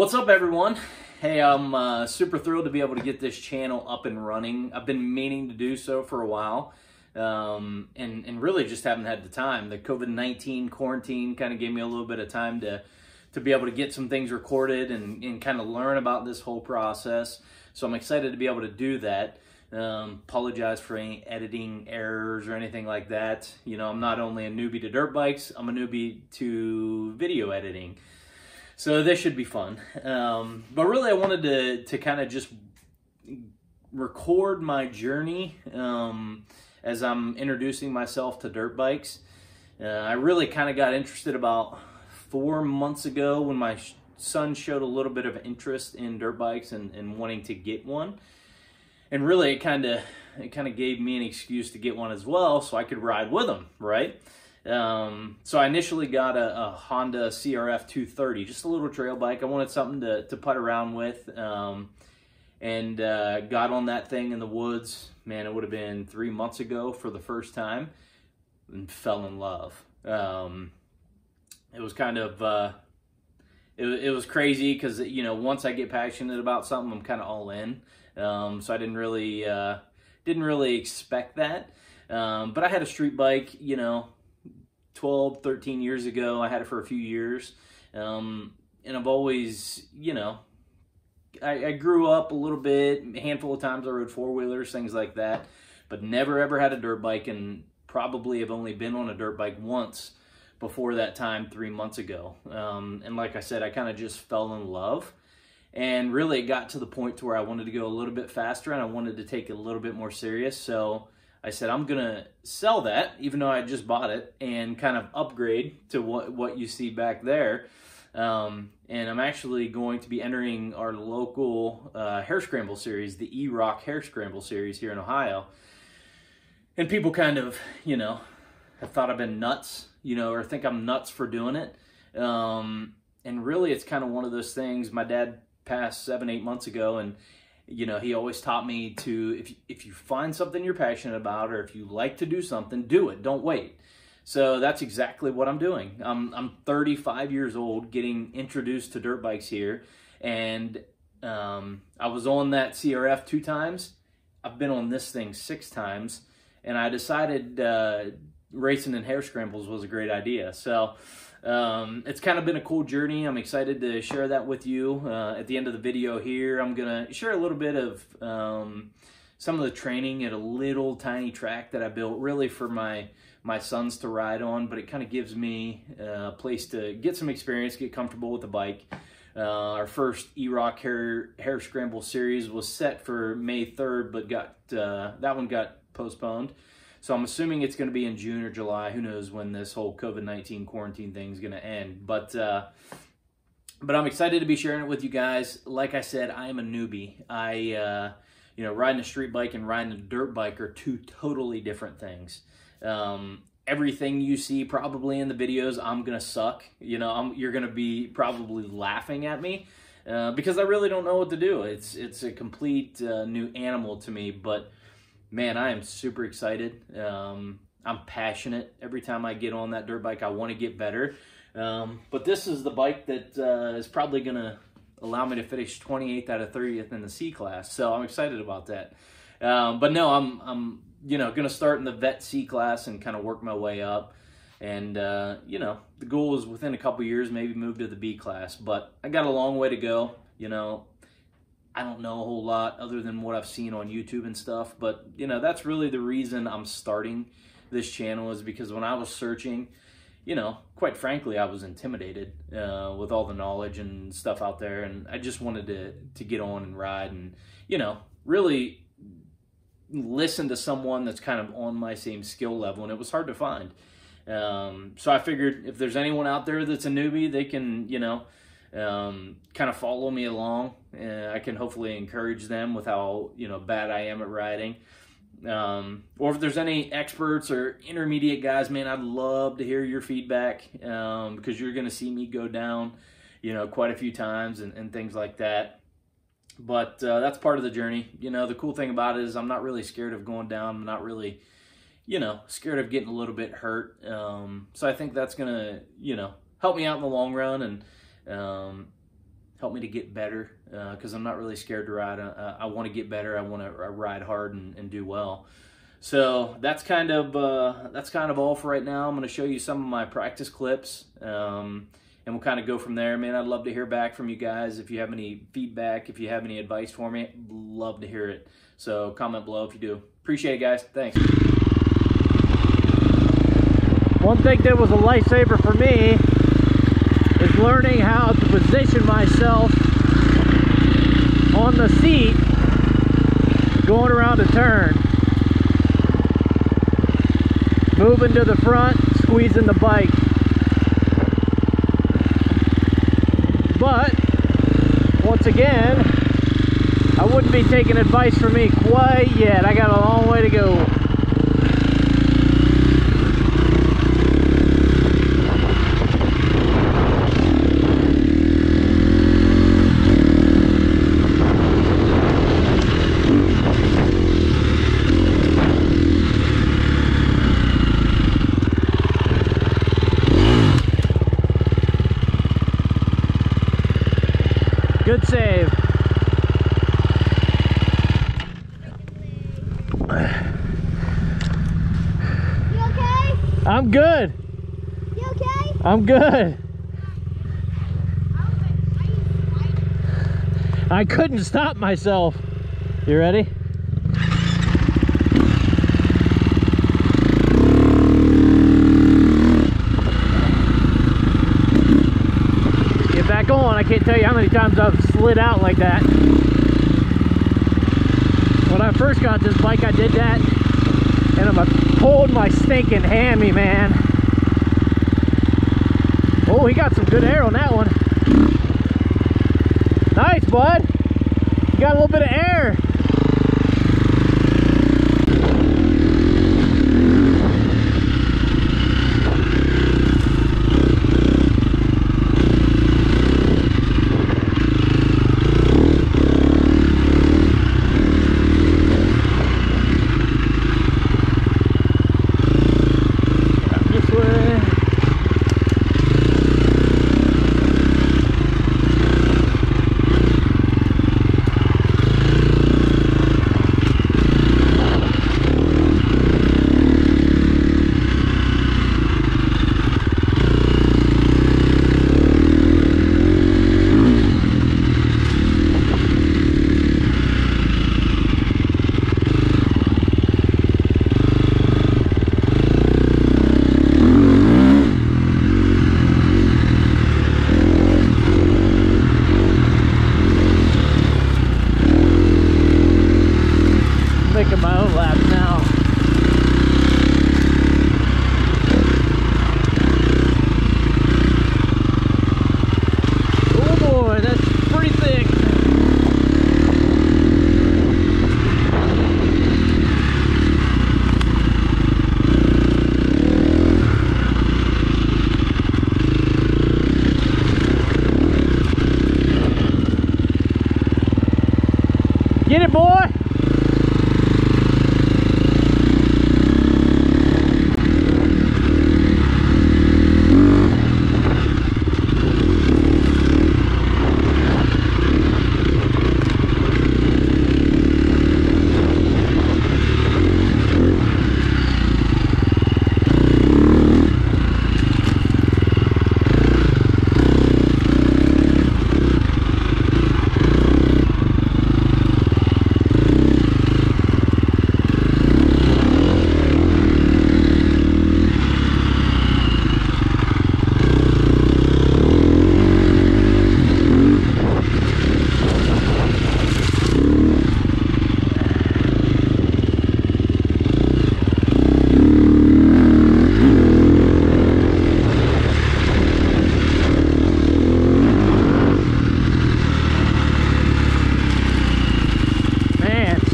What's up, everyone? Hey, I'm super thrilled to be able to get this channel up and running. I've been meaning to do so for a while, and really just haven't had the time. The COVID-19 quarantine kind of gave me a little bit of time to be able to get some things recorded and kind of learn about this whole process. So I'm excited to be able to do that. Apologize for any editing errors or anything like that. You know, I'm not only a newbie to dirt bikes, I'm a newbie to video editing. So this should be fun. But really I wanted to kind of just record my journey as I'm introducing myself to dirt bikes. I really kind of got interested about 4 months ago when my son showed a little bit of interest in dirt bikes and wanting to get one. And really it kind of gave me an excuse to get one as well so I could ride with him, right? So I initially got a Honda CRF230, just a little trail bike. I wanted something to putt around with, and got on that thing in the woods. Man, it would have been 3 months ago for the first time, and fell in love. It was kind of, it was crazy because, you know, once I get passionate about something, I'm kind of all in. So I didn't really expect that. But I had a street bike, you know, 12, 13 years ago. I had it for a few years. And I've always, you know, I grew up a little bit, a handful of times I rode four-wheelers, things like that, but never ever had a dirt bike, and probably have only been on a dirt bike once before that time 3 months ago. And like I said, I kind of just fell in love. And really it got to the point to where I wanted to go a little bit faster and I wanted to take it a little bit more serious. So I said, I'm gonna sell that, even though I just bought it, and kind of upgrade to what you see back there. And I'm actually going to be entering our local harescramble series, the E-Rock harescramble series here in Ohio. And people kind of, you know, have thought I've been nuts, you know, or think I'm nuts for doing it. And really it's kind of one of those things. My dad passed 7-8 months ago, and you know, he always taught me to, if you find something you're passionate about, or if you like to do something, do it. Don't wait. So that's exactly what I'm doing. I'm 35 years old, getting introduced to dirt bikes here, and I was on that CRF 2 times. I've been on this thing 6 times, and I decided racing in harescrambles was a great idea. So it's kind of been a cool journey. I'm excited to share that with you. At the end of the video here, I'm gonna share a little bit of some of the training at a little tiny track that I built really for my sons to ride on, but it kind of gives me a place to get some experience, get comfortable with the bike. Our first E-Rock harescramble series was set for May 3rd, but that one got postponed. So I'm assuming it's going to be in June or July. Who knows when this whole COVID-19 quarantine thing is going to end. But I'm excited to be sharing it with you guys. Like I said, I am a newbie. You know, riding a street bike and riding a dirt bike are two totally different things. Everything you see probably in the videos, I'm going to suck. You know, you're going to be probably laughing at me because I really don't know what to do. It's a complete new animal to me, but man, I am super excited. I'm passionate. Every time I get on that dirt bike, I want to get better. But this is the bike that is probably going to allow me to finish 28th out of 30th in the C class. So I'm excited about that. But no, I'm you know, going to start in the vet C class and kind of work my way up. And, you know, the goal is within a couple years, maybe move to the B class. But I got a long way to go, you know. I don't know a whole lot other than what I've seen on YouTube and stuff, but you know, that's really the reason I'm starting this channel, is because when I was searching, you know, quite frankly, I was intimidated with all the knowledge and stuff out there, and I just wanted to get on and ride and, you know, really listen to someone that's kind of on my same skill level, and it was hard to find. So I figured if there's anyone out there that's a newbie, they can, you know, kind of follow me along. I can hopefully encourage them with how, you know, bad I am at riding. Or if there's any experts or intermediate guys, man, I'd love to hear your feedback, because you're going to see me go down, you know, quite a few times and things like that. But that's part of the journey. You know, the cool thing about it is I'm not really scared of going down. I'm not really, you know, scared of getting a little bit hurt. So I think that's going to, you know, help me out in the long run, and help me to get better, because I'm not really scared to ride. I want to get better. I want to ride hard and do well. So that's kind of all for right now. I'm going to show you some of my practice clips, and we'll kind of go from there. Man, I'd love to hear back from you guys. If you have any feedback, if you have any advice for me, love to hear it. So comment below if you do. Appreciate it, guys. Thanks. One thing that was a lifesaver for me is learning how to position myself on the seat going around a turn. Moving to the front, squeezing the bike. But, once again, I wouldn't be taking advice from me quite yet. I got a long way to go. Good save. You okay? I'm good. You okay? I'm good. I couldn't stop myself. You ready? Get back on. I can't tell you how many times I've slid out like that. When I first got this bike, I did that, and I pulled my stinking hammy, man. Oh, he got some good air on that one. Nice, bud. You got a little bit of air. Making my own laps now. Oh boy, that's pretty thick. Get it, boy!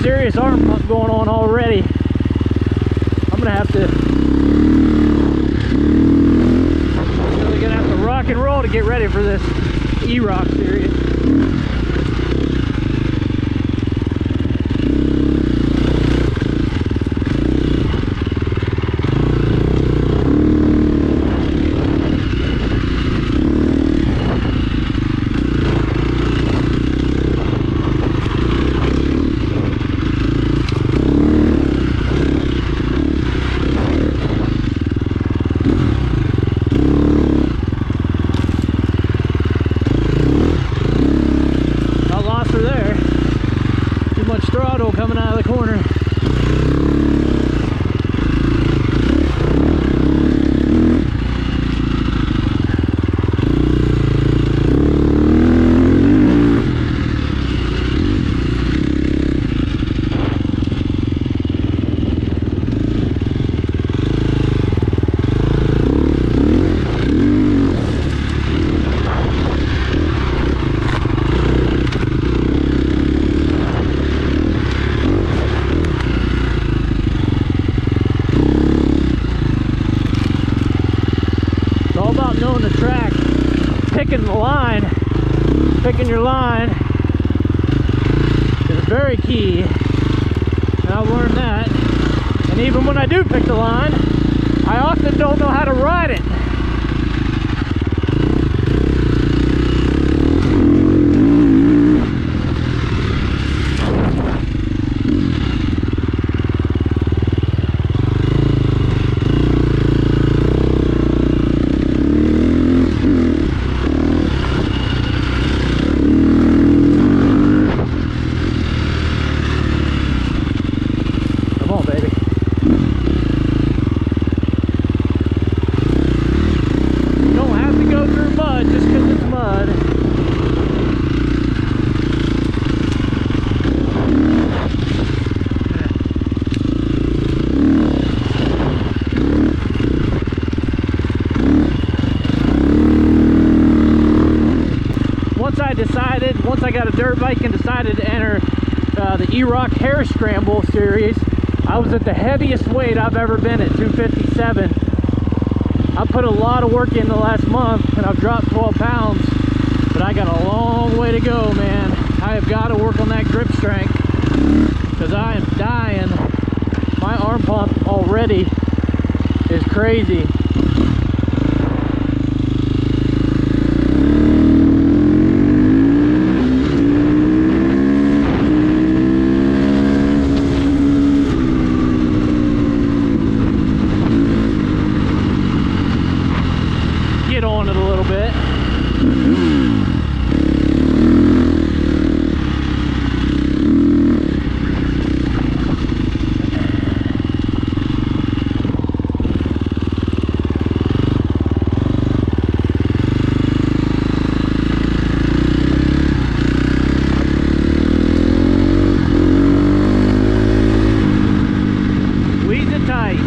Serious arm pump going on already. I'm gonna have to really gonna have to rock and roll to get ready for this E-Rock series. about knowing the track, picking the line, picking your line is very key. And I've learned that. And even when I do pick the line, I often don't know how to ride it. Once I got a dirt bike and decided to enter the E-Rock Harescramble series, I was at the heaviest weight I've ever been at, 257. I put a lot of work in the last month and I've dropped 12 pounds, but I got a long way to go, man. I have got to work on that grip strength because I am dying. My arm pump already is crazy. On it a little bit. Squeeze it tight.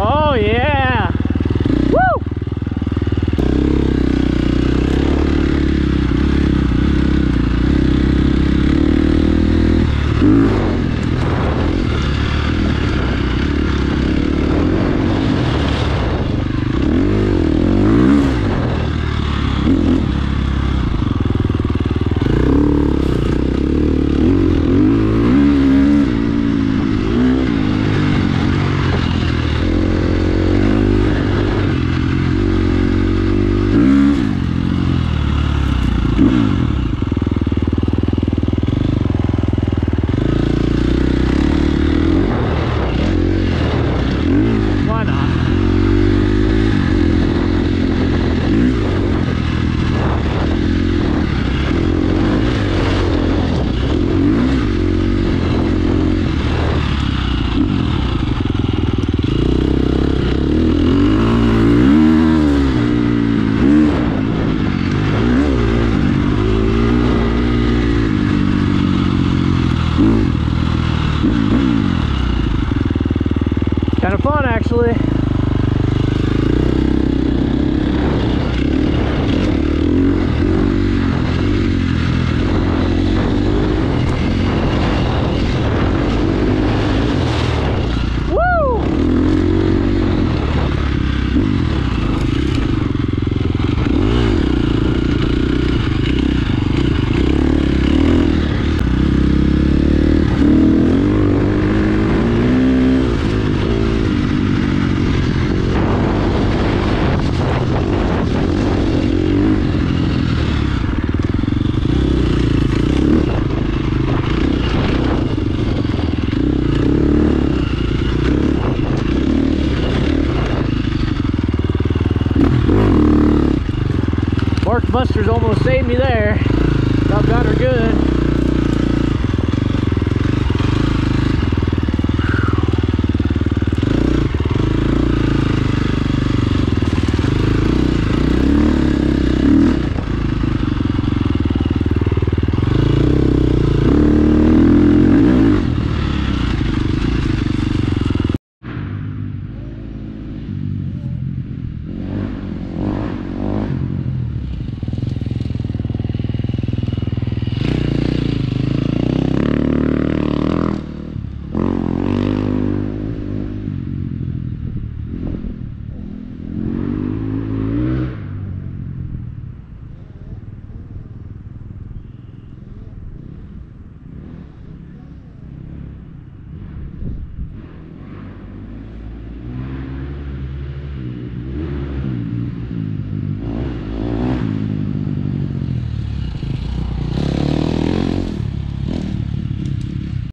Oh yeah! Woo! Kind of fun, actually. Mark Buster's almost saved me there. I've got her good.